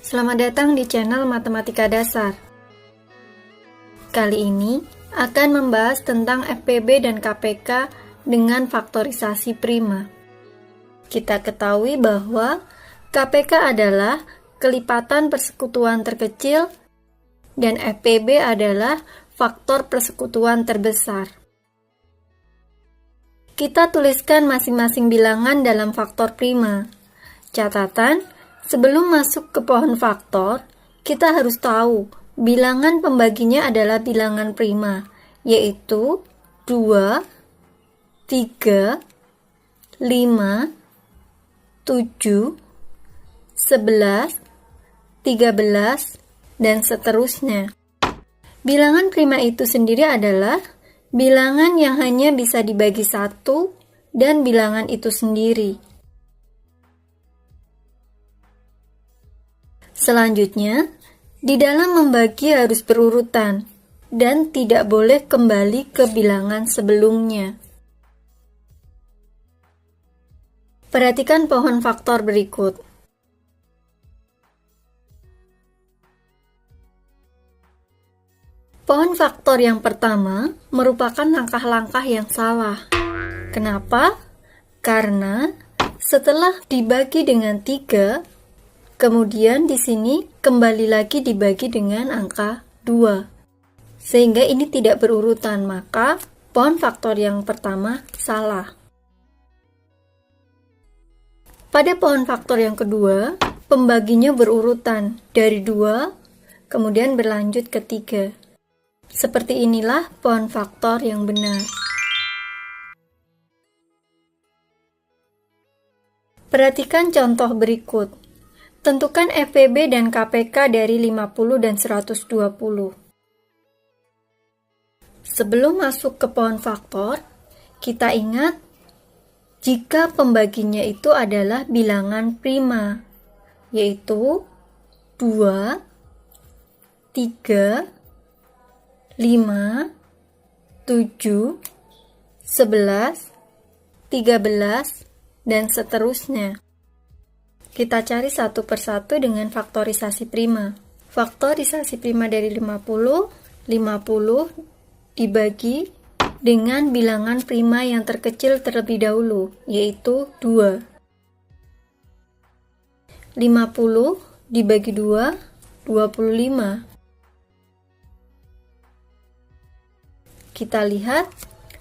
Selamat datang di channel Matematika Dasar. Kali ini akan membahas tentang FPB dan KPK dengan faktorisasi prima. Kita ketahui bahwa KPK adalah kelipatan persekutuan terkecil dan FPB adalah faktor persekutuan terbesar. Kita tuliskan masing-masing bilangan dalam faktor prima. Catatan, sebelum masuk ke pohon faktor, kita harus tahu bilangan pembaginya adalah bilangan prima, yaitu 2, 3, 5, 7, 11, 13, dan seterusnya. Bilangan prima itu sendiri adalah bilangan yang hanya bisa dibagi satu dan bilangan itu sendiri. Selanjutnya, di dalam membagi harus berurutan dan tidak boleh kembali ke bilangan sebelumnya. Perhatikan pohon faktor berikut. Pohon faktor yang pertama merupakan langkah-langkah yang salah. Kenapa? Karena setelah dibagi dengan 3, kemudian di sini kembali lagi dibagi dengan angka 2. Sehingga ini tidak berurutan, maka pohon faktor yang pertama salah. Pada pohon faktor yang kedua, pembaginya berurutan dari 2, kemudian berlanjut ke 3. Seperti inilah pohon faktor yang benar. Perhatikan contoh berikut. Tentukan FPB dan KPK dari 50 dan 120. Sebelum masuk ke pohon faktor, kita ingat jika pembaginya itu adalah bilangan prima, yaitu 2, 3, 5, 7, 11, 13, dan seterusnya. Kita cari satu persatu dengan faktorisasi prima. Faktorisasi prima dari 50 dibagi dengan bilangan prima yang terkecil terlebih dahulu, yaitu 2. 50 dibagi 2, 25. Kita lihat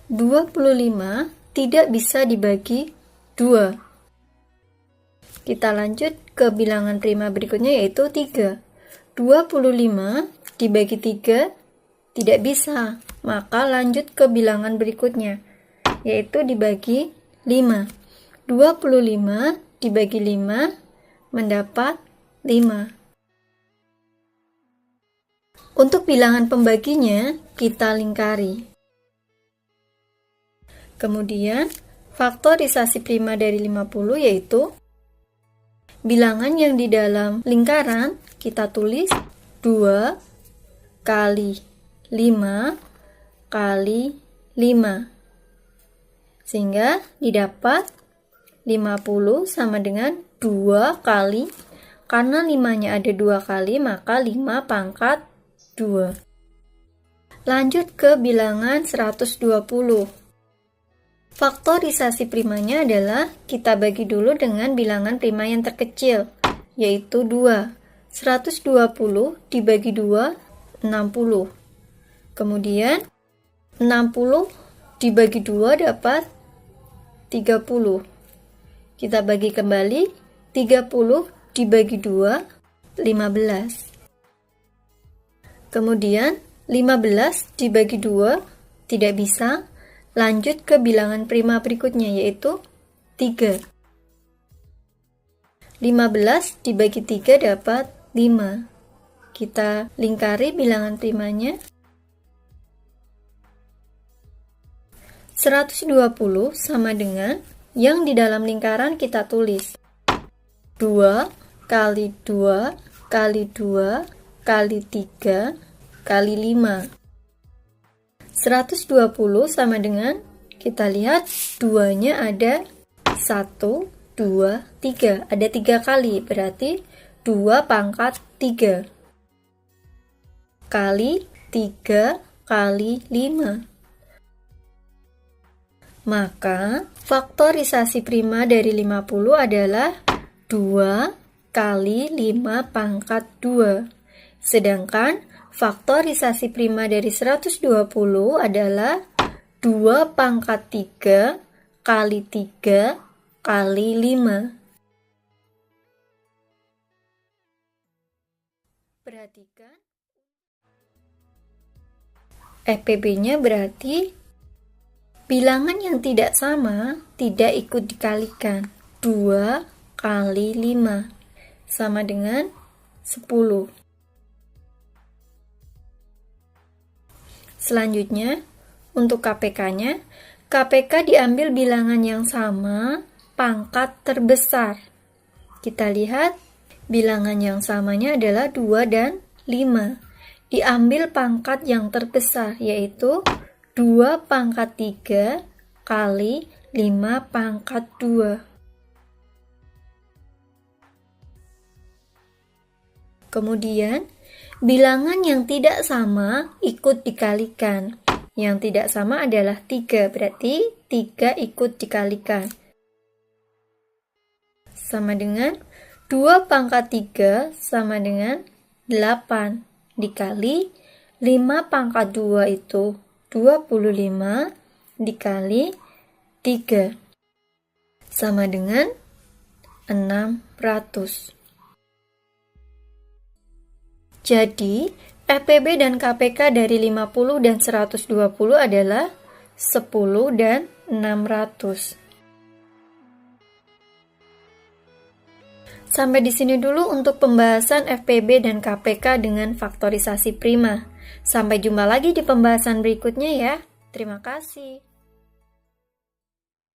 25 tidak bisa dibagi 2. Kita lanjut ke bilangan prima berikutnya yaitu 3. 25 dibagi 3 tidak bisa, maka lanjut ke bilangan berikutnya yaitu dibagi 5. 25 dibagi 5 mendapat 5. Untuk bilangan pembaginya kita lingkari. Kemudian, faktorisasi prima dari 50 yaitu bilangan yang di dalam lingkaran kita tulis 2 kali 5 kali 5. Sehingga didapat 50 sama dengan 2 kali, karena 5-nya ada 2 kali, maka 5 pangkat 2. Lanjut ke bilangan 120. Faktorisasi primanya adalah kita bagi dulu dengan bilangan prima yang terkecil, yaitu 2. 120 dibagi 2, 60. Kemudian 60 dibagi 2 dapat 30. Kita bagi kembali, 30 dibagi 2, 15. Kemudian 15 dibagi 2 tidak bisa, lanjut ke bilangan prima berikutnya yaitu 3. 15 dibagi 3 dapat 5. Kita lingkari bilangan primanya. 120 sama dengan yang di dalam lingkaran kita tulis 2 kali 2 kali 2 kali 3 kali 5. 120 sama dengan, kita lihat 2-nya ada 1, 2, 3. Ada 3 kali, berarti 2 pangkat 3 kali 3 kali 5. Maka faktorisasi prima dari 50 adalah 2 kali 5 pangkat 2. Sedangkan faktorisasi prima dari 120 adalah 2 pangkat 3 kali 3 kali 5. Perhatikan. FPB-nya berarti bilangan yang tidak sama tidak ikut dikalikan. 2 kali 5 sama dengan 10. Selanjutnya, untuk KPK-nya, KPK diambil bilangan yang sama, pangkat terbesar. Kita lihat, bilangan yang samanya adalah 2 dan 5. Diambil pangkat yang terbesar, yaitu 2 pangkat 3 kali 5 pangkat 2. Kemudian, bilangan yang tidak sama ikut dikalikan. Yang tidak sama adalah 3, berarti 3 ikut dikalikan. Sama dengan 2 pangkat 3 sama dengan 8 dikali 5 pangkat 2 itu 25 dikali 3 sama dengan 600. Jadi, FPB dan KPK dari 50 dan 120 adalah 10 dan 600. Sampai di sini dulu untuk pembahasan FPB dan KPK dengan faktorisasi prima. Sampai jumpa lagi di pembahasan berikutnya ya. Terima kasih.